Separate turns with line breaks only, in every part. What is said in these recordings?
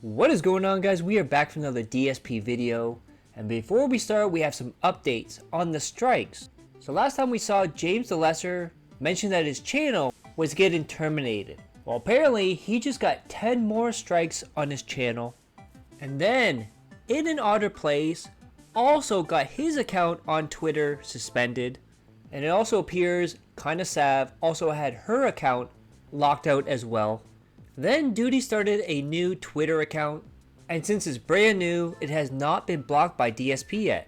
What is going on, guys? We are back for another DSP video, and before we start we have some updates on the strikes. So last time we saw James the Lesser mention that his channel was getting terminated. Well, apparently he just got 10 more strikes on his channel, and then In an Otter Place also got his account on Twitter suspended, and it also appears Kinda Sav also had her account locked out as well. Then Duty started a new Twitter account, and since it's brand new, it has not been blocked by DSP yet.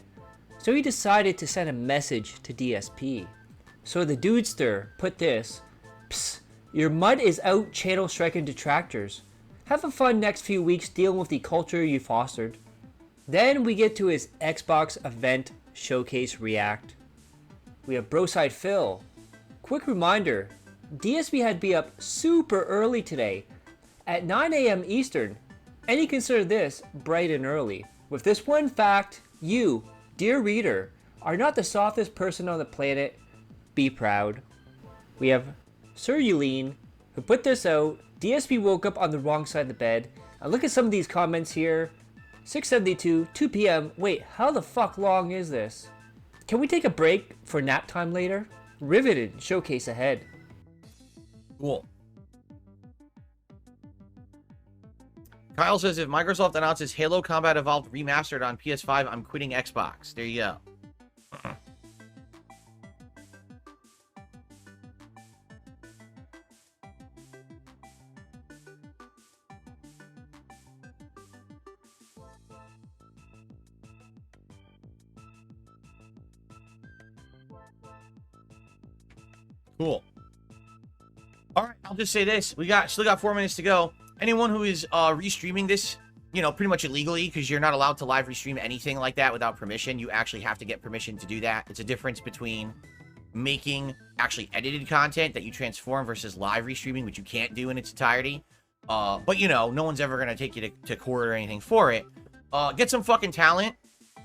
So he decided to send a message to DSP. So the Dudester put this: "Psst, your mud is out channel striking detractors. Have a fun next few weeks dealing with the culture you fostered." Then we get to his Xbox event showcase react. We have Broside Phil. Quick reminder, DSP had to be up super early today at 9 AM Eastern, and he considered this bright and early. With this one fact, you, dear reader, are not the softest person on the planet. Be proud. We have Sir Yulene, who put this out. DSP woke up on the wrong side of the bed. And look at some of these comments here. 6:72, 2 PM. Wait, how the fuck long is this? Can we take a break for nap time later? Riveted showcase ahead.
Cool. Kyle says, if Microsoft announces Halo Combat Evolved Remastered on PS5, I'm quitting Xbox. There you go. Cool. All right, I'll just say this. We still got 4 minutes to go. Anyone who is restreaming this, you know, pretty much illegally, because you're not allowed to live restream anything like that without permission. You actually have to get permission to do that. It's a difference between making actually edited content that you transform versus live restreaming, which you can't do in its entirety. But, you know, no one's ever going to take you to court or anything for it. Get some fucking talent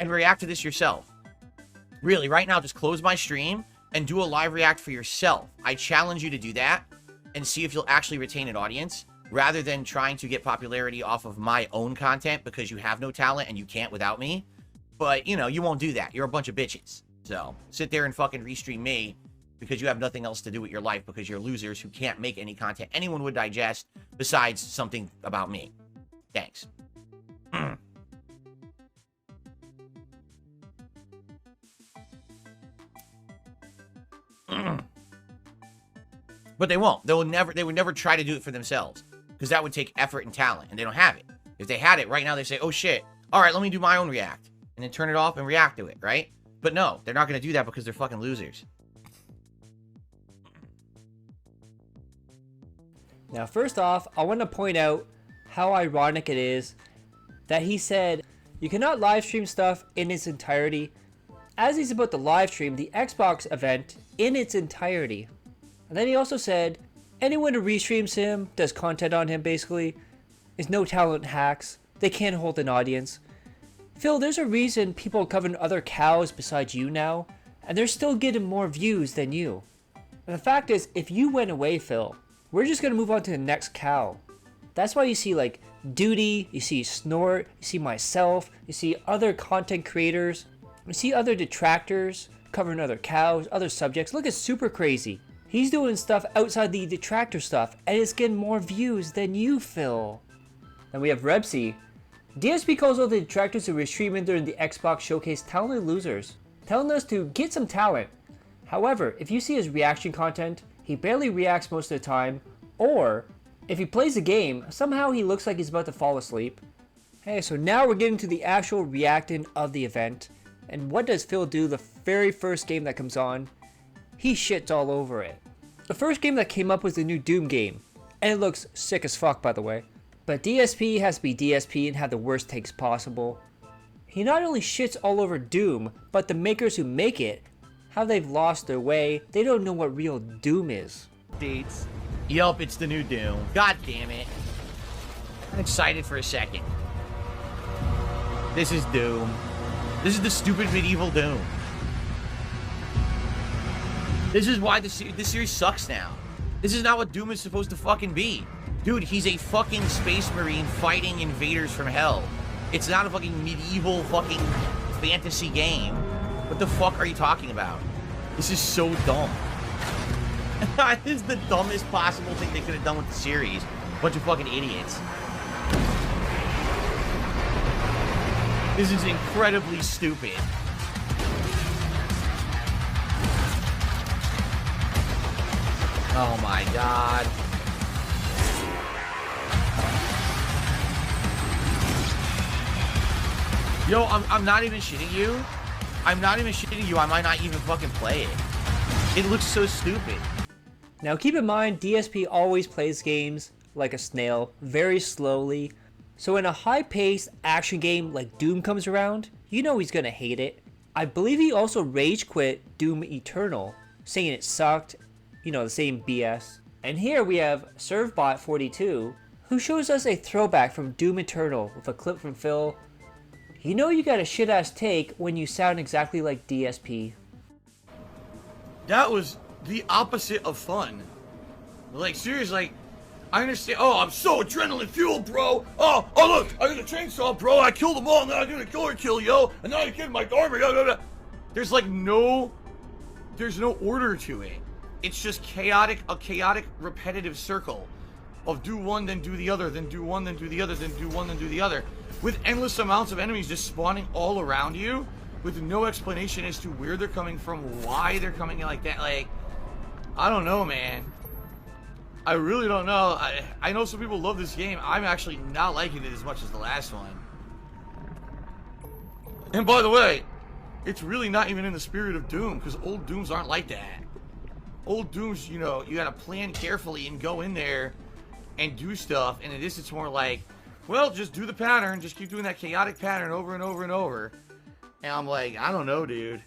and react to this yourself. Really, right now, just close my stream and do a live react for yourself. I challenge you to do that and see if you'll actually retain an audience, rather than trying to get popularity off of my own content because you have no talent and you can't without me. But, you know, you won't do that. You're a bunch of bitches. So, sit there and fucking restream me because you have nothing else to do with your life, because you're losers who can't make any content anyone would digest besides something about me. Thanks. But they won't. They would never try to do it for themselves, because that would take effort and talent, and they don't have it. If they had it right now, they say, oh shit, all right, let me do my own react, and then turn it off and react to it, right? But no, they're not going to do that because they're fucking losers.
Now, first off, I want to point out how ironic it is that he said you cannot live stream stuff in its entirety, as he's about to live stream the Xbox event in its entirety. And then he also said anyone who restreams him, does content on him basically, is no talent hacks. They can't hold an audience. Phil, there's a reason people are covering other cows besides you now, and they're still getting more views than you. And the fact is, if you went away, Phil, we're just going to move on to the next cow. That's why you see like Duty, you see Snort, you see myself, you see other content creators, you see other detractors covering other cows, other subjects. Look at Super Crazy. He's doing stuff outside the detractor stuff, and it's getting more views than you, Phil. Then we have Rebsy. DSP calls all the detractors who were streaming during the Xbox showcase talented losers, telling us to get some talent. However, if you see his reaction content, he barely reacts most of the time, or if he plays a game, somehow he looks like he's about to fall asleep. Hey, so now we're getting to the actual reacting of the event. And what does Phil do the very first game that comes on? He shits all over it. The first game that came up was the new Doom game, and it looks sick as fuck, by the way. But DSP has to be DSP and have the worst takes possible. He not only shits all over Doom, but the makers who make it, how they've lost their way. They don't know what real Doom is.
Dates. Yup, it's the new Doom. God damn it. I'm excited for a second. This is Doom. This is the stupid medieval Doom. This is why this series sucks now. This is not what Doom is supposed to fucking be. Dude, he's a fucking space marine fighting invaders from hell. It's not a fucking medieval fucking fantasy game. What the fuck are you talking about? This is so dumb. This is the dumbest possible thing they could have done with the series. Bunch of fucking idiots. This is incredibly stupid. Oh my god. Yo, I'm not even shitting you. I'm not even shitting you. I might not even fucking play it. It looks so stupid.
Now keep in mind, DSP always plays games like a snail, very slowly. So when a high-paced action game like Doom comes around, you know he's gonna hate it. I believe he also rage quit Doom Eternal, saying it sucked, you know, the same BS. And here we have ServeBot42, who shows us a throwback from Doom Eternal with a clip from Phil. You know you got a shit-ass take when you sound exactly like DSP.
That was the opposite of fun. Like, seriously, like, I understand. Oh, I'm so adrenaline fueled, bro. Oh, look, I got a chainsaw, bro. I killed them all, and then I did a killer kill, yo. And now I get my armor. There's like there's no order to it. It's just a chaotic, repetitive circle of do one, then do the other, then do one, then do the other, then do one, then do the other, with endless amounts of enemies just spawning all around you, with no explanation as to where they're coming from, why they're coming in like that. Like, I don't know, man. I really don't know. I know some people love this game. I'm actually not liking it as much as the last one. And by the way, it's really not even in the spirit of Doom, because old Dooms aren't like that. Old Dooms, you know, you gotta plan carefully and go in there and do stuff, and in this it's more like, well, just do the pattern, just keep doing that chaotic pattern over and over and over. And I'm like, I don't know, dude.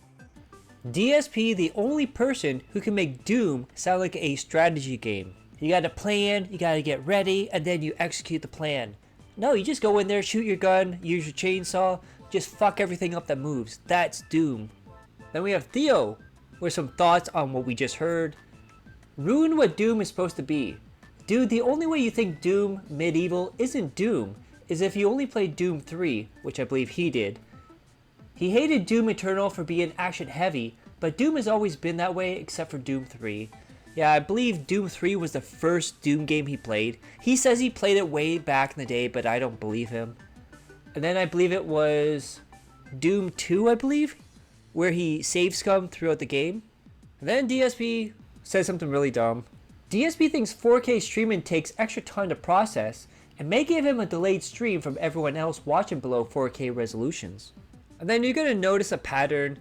DSP, the only person who can make Doom sound like a strategy game. You gotta plan, you gotta get ready, and then you execute the plan. No, you just go in there, shoot your gun, use your chainsaw, just fuck everything up that moves. That's Doom. Then we have Theo with some thoughts on what we just heard. Ruin what Doom is supposed to be. Dude, the only way you think Doom Medieval isn't Doom is if you only played Doom 3, which I believe he did. He hated Doom Eternal for being action heavy, but Doom has always been that way except for Doom 3. Yeah, I believe Doom 3 was the first Doom game he played. He says he played it way back in the day, but I don't believe him. And then I believe it was Doom 2, I believe, where he save scum throughout the game. And then DSP says something really dumb. DSP thinks 4K streaming takes extra time to process and may give him a delayed stream from everyone else watching below 4K resolutions. And then you're going to notice a pattern,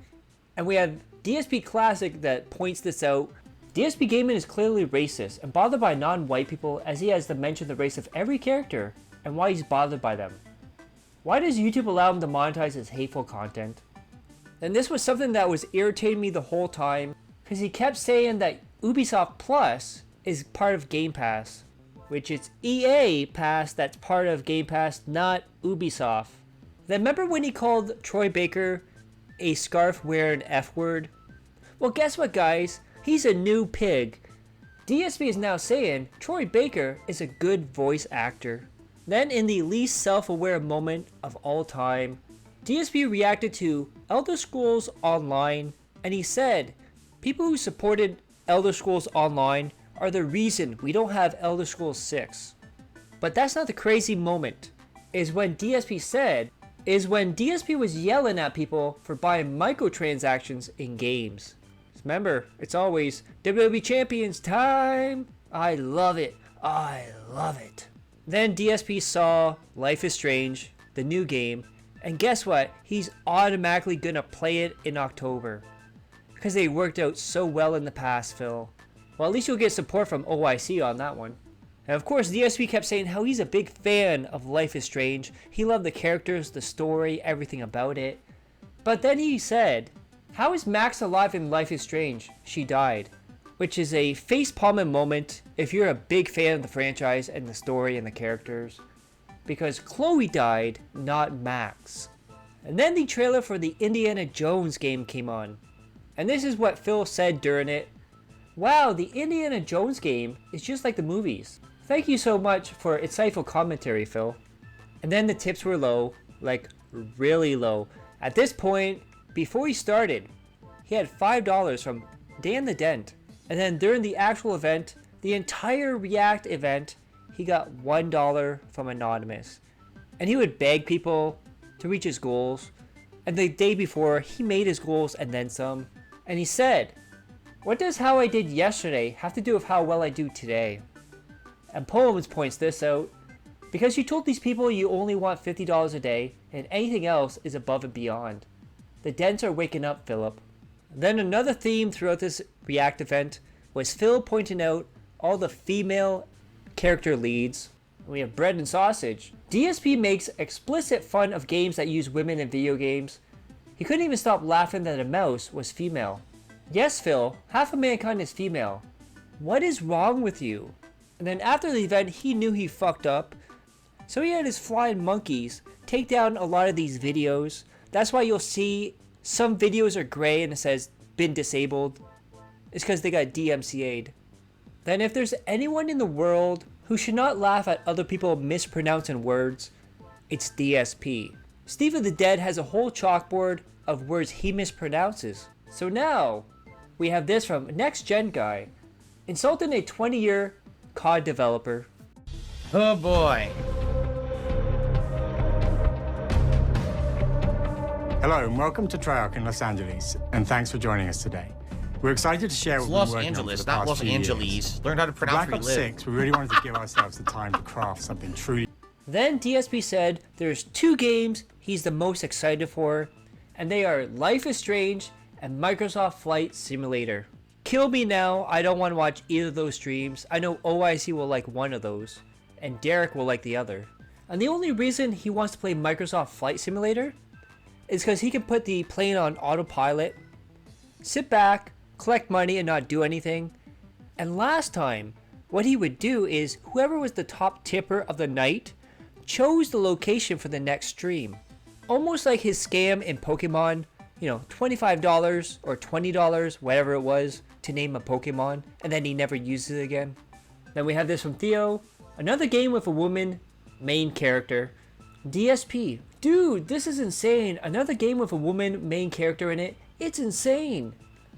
and we have DSP Classic that points this out. DSPGAMING is clearly racist and bothered by non-white people, as he has to mention the race of every character and why he's bothered by them. Why does YouTube allow him to monetize his hateful content? And this was something that was irritating me the whole time, because he kept saying that Ubisoft Plus is part of Game Pass, which is EA Pass that's part of Game Pass, not Ubisoft. Then remember when he called Troy Baker a scarf-wearing F-word? Well, guess what, guys? He's a new pig. DSP is now saying Troy Baker is a good voice actor. Then in the least self-aware moment of all time, DSP reacted to Elder Scrolls Online, and he said, people who supported Elder Scrolls Online are the reason we don't have Elder Scrolls 6. But that's not the crazy moment. Is when DSP was yelling at people for buying microtransactions in games. Remember, it's always WWE Champions time. I love it. I love it. Then DSP saw Life is Strange, the new game, and guess what? He's automatically gonna play it in October. Because they worked out so well in the past, Phil. Well, at least you'll get support from OIC on that one. And of course, DSP kept saying how he's a big fan of Life is Strange. He loved the characters, the story, everything about it. But then he said, how is Max alive in Life is Strange? She died. Which is a face-palming moment if you're a big fan of the franchise and the story and the characters. Because Chloe died, not Max. And then the trailer for the Indiana Jones game came on. And this is what Phil said during it. Wow, the Indiana Jones game is just like the movies. Thank you so much for insightful commentary, Phil. And then the tips were low, like really low. At this point, before he started, he had $5 from Dan the Dent. And then during the actual event, the entire React event, he got $1 from Anonymous. And he would beg people to reach his goals. And the day before, he made his goals and then some. And he said, "What does how I did yesterday have to do with how well I do today?" And Poems points this out. Because you told these people you only want $50 a day, and anything else is above and beyond. The Dents are waking up, Philip. Then another theme throughout this React event was Phil pointing out all the female character leads. We have bread and sausage. DSP makes explicit fun of games that use women in video games. He couldn't even stop laughing that a mouse was female. Yes, Phil, half of mankind is female. What is wrong with you? And then after the event, he knew he fucked up. So he had his flying monkeys take down a lot of these videos. That's why you'll see some videos are gray and it says been disabled. It's because they got DMCA'd. Then if there's anyone in the world who should not laugh at other people mispronouncing words, it's DSP. Steve of the Dead has a whole chalkboard of words he mispronounces. So now we have this from Next Gen Guy insulting a 20-year COD developer.
Oh boy.
Hello and welcome to Treyarch in Los Angeles, and thanks for joining us today. We're excited to share
It's
what
Los
we're working on for
Angeles,
the
not
past
Los
few years.
Angeles. Learn how to pronounce
Black
where you
Ops
live.
6, we really wanted to give ourselves the time to craft something truly
Then DSP said there's two games he's the most excited for, and they are Life is Strange and Microsoft Flight Simulator. Kill me now, I don't want to watch either of those streams. I know OIC will like one of those, and Derek will like the other. And the only reason he wants to play Microsoft Flight Simulator is because he can put the plane on autopilot, sit back, collect money and not do anything. And last time, what he would do is whoever was the top tipper of the night chose the location for the next stream. Almost like his scam in Pokemon, you know, $25 or $20, whatever it was, to name a Pokemon, and then he never uses it again. Then we have this from Theo, another game with a woman main character. DSP, dude, this is insane. Another game with a woman main character in it. It's insane.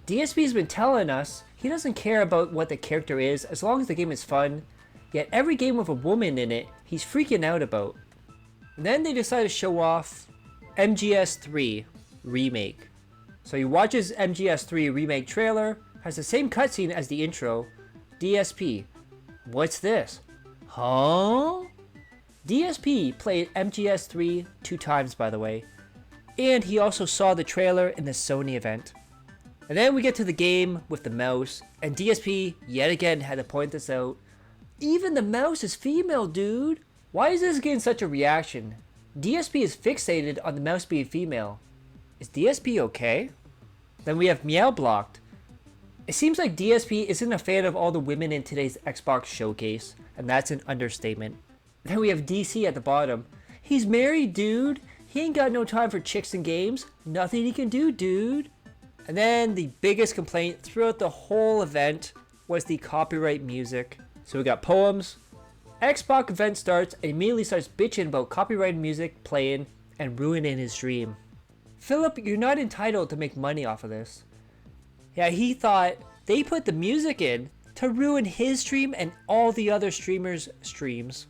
DSP's been telling us he doesn't care about what the character is as long as the game is fun. Yet every game with a woman in it, he's freaking out about. And then they decide to show off MGS3 remake. So he watches MGS3 remake trailer, has the same cutscene as the intro. DSP, what's this? Huh? DSP played MGS3 2 times, by the way, and he also saw the trailer in the Sony event. And then we get to the game with the mouse, and DSP yet again had to point this out. Even the mouse is female, dude! Why is this getting such a reaction? DSP is fixated on the mouse being female. Is DSP okay? Then we have Meow Blocked. It seems like DSP isn't a fan of all the women in today's Xbox showcase, and that's an understatement. Then we have DC at the bottom. He's married, dude. He ain't got no time for chicks and games. Nothing he can do, dude. And then the biggest complaint throughout the whole event was the copyright music. So we got Poems. Xbox event starts and immediately starts bitching about copyrighted music playing and ruining his dream. Philip, you're not entitled to make money off of this. Yeah, he thought they put the music in to ruin his stream and all the other streamers' streams.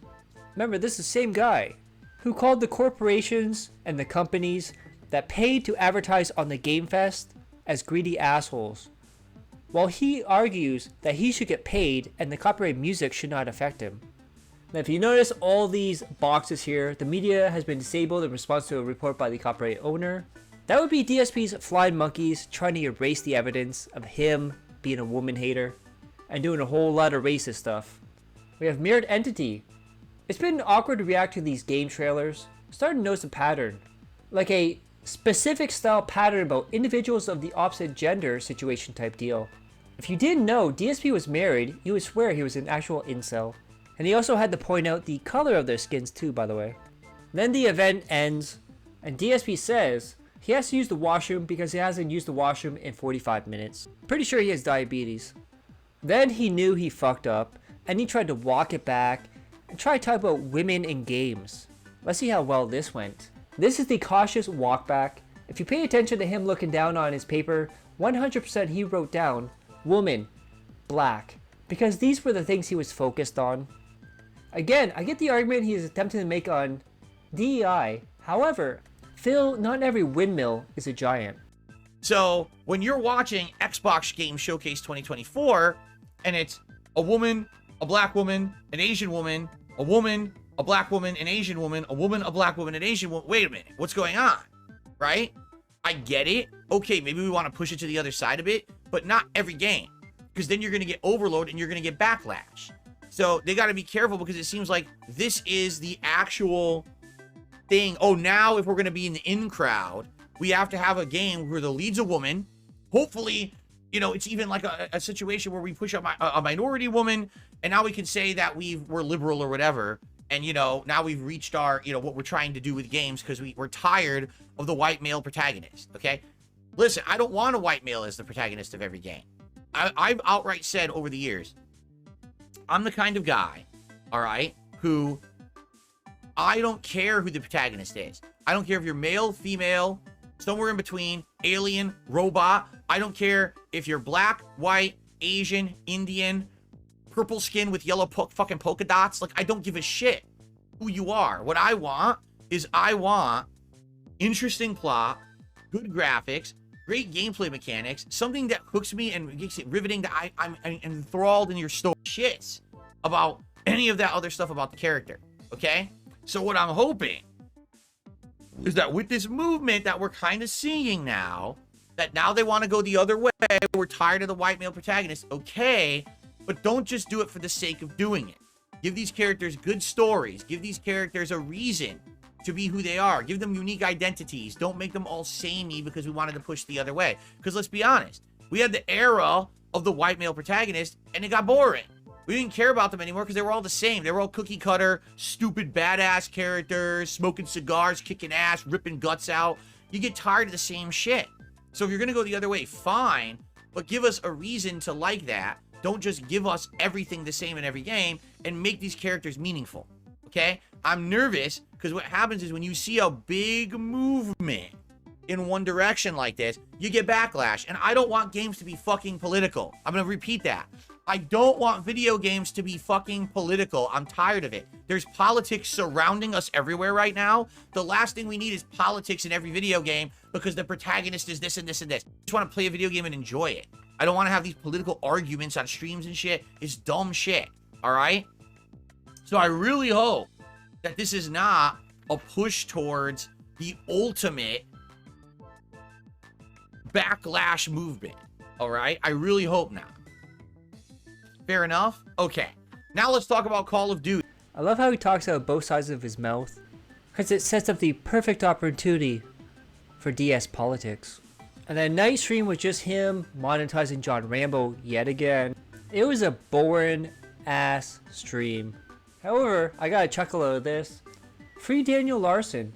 Remember, this is the same guy who called the corporations and the companies that paid to advertise on the Game Fest as greedy assholes, while he argues that he should get paid and the copyright music should not affect him. Now, if you notice all these boxes here, the media has been disabled in response to a report by the copyright owner. That would be DSP's flying monkeys trying to erase the evidence of him being a woman hater and doing a whole lot of racist stuff. We have Mirrored Entity. It's been awkward to react to these game trailers. Starting to notice a pattern. Like a specific style pattern about individuals of the opposite gender situation type deal. If you didn't know DSP was married, you would swear he was an actual incel. And he also had to point out the color of their skins too, by the way. Then the event ends, and DSP says he has to use the washroom because he hasn't used the washroom in 45 minutes. Pretty sure he has diabetes. Then he knew he fucked up and he tried to walk it back and try to talk about women in games. Let's see how well this went. This is the cautious Walkback. If you pay attention to him looking down on his paper, 100% he wrote down woman, black, because these were the things he was focused on. Again, I get the argument he is attempting to make on DEI. However, Phil, not every windmill is a giant.
So when you're watching Xbox Game Showcase 2024, and it's a woman, a black woman, an Asian woman, a woman, a black woman, an Asian woman, a woman, a black woman, an Asian woman. Wait a minute, what's going on? Right? I get it. Okay, maybe we want to push it to the other side a bit, but not every game, because then you're going to get overload and you're going to get backlash. So they got to be careful, because it seems like this is the actual thing. Oh, now if we're going to be in the in crowd, we have to have a game where the lead's a woman. Hopefully, you know, it's even like a situation where we push up a minority woman, and now we can say that we're liberal or whatever. And, you know, now we've reached our, you know, what we're trying to do with games, because we're tired of the white male protagonist, okay? Listen, I don't want a white male as the protagonist of every game. I've outright said over the years, I'm the kind of guy, all right, who I don't care who the protagonist is. I don't care if you're male, female, somewhere in between, alien, robot. I don't care if you're black, white, Asian, Indian, purple skin with yellow fucking polka dots. Like, I don't give a shit who you are. What I want is interesting plot, good graphics, great gameplay mechanics, something that hooks me and makes it riveting, that I'm enthralled in your story. Shits about any of that other stuff about the character, okay? So what I'm hoping is that with this movement that we're kind of seeing now, that now they want to go the other way, we're tired of the white male protagonist, okay, but don't just do it for the sake of doing it. Give these characters good stories. Give these characters a reason to be who they are. Give them unique identities. Don't make them all samey because we wanted to push the other way. Because let's be honest, we had the era of the white male protagonist, and it got boring. We didn't care about them anymore because they were all the same. They were all cookie cutter, stupid, badass characters, smoking cigars, kicking ass, ripping guts out. You get tired of the same shit. So if you're going to go the other way, fine, but give us a reason to like that. Don't just give us everything the same in every game, and make these characters meaningful, okay? I'm nervous because what happens is when you see a big movement in one direction like this, you get backlash. And I don't want games to be fucking political. I'm going to repeat that. I don't want video games to be fucking political. I'm tired of it. There's politics surrounding us everywhere right now. The last thing we need is politics in every video game because the protagonist is this and this and this. I just want to play a video game and enjoy it. I don't want to have these political arguments on streams and shit. It's dumb shit, all right? So I really hope that this is not a push towards the ultimate backlash movement, all right? I really hope not. Fair enough? Okay. Now let's talk about Call of Duty.
I love how he talks out both sides of his mouth, because it sets up the perfect opportunity for DS politics. And that night stream was just him monetizing John Rambo yet again. It was a boring ass stream. However, I got a chuckle out of this. Free Daniel Larson.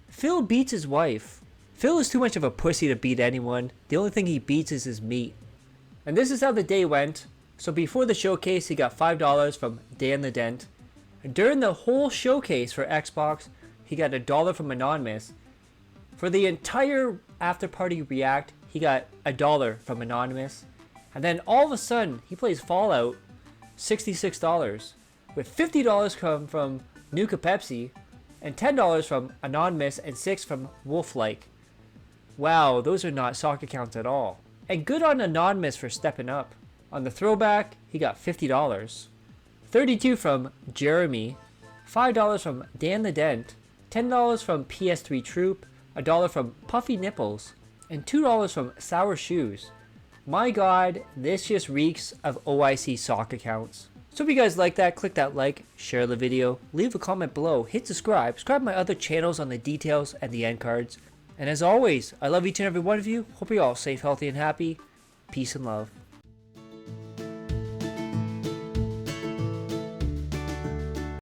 Phil beats his wife. Phil is too much of a pussy to beat anyone. The only thing he beats is his meat. And this is how the day went. So before the showcase, he got $5 from Dan the Dent. And during the whole showcase for Xbox, he got $1 from Anonymous. For the entire after party react, he got $1 from Anonymous. And then all of a sudden, he plays Fallout, $66. With $50 come from Nuka Pepsi, and $10 from Anonymous, and $6 from Wolflike. Wow, those are not sock accounts at all. And good on Anonymous for stepping up. On the throwback, he got $50. $32 from Jeremy, $5 from Dan the Dent, $10 from PS3 Troop, $1 from Puffy Nipples, and $2 from Sour Shoes. My god, this just reeks of OIC sock accounts. So if you guys like that, click that like, share the video, leave a comment below, hit subscribe my other channels on the details and the end cards. And as always, I love each and every one of you. Hope you're all safe, healthy, and happy. Peace and love.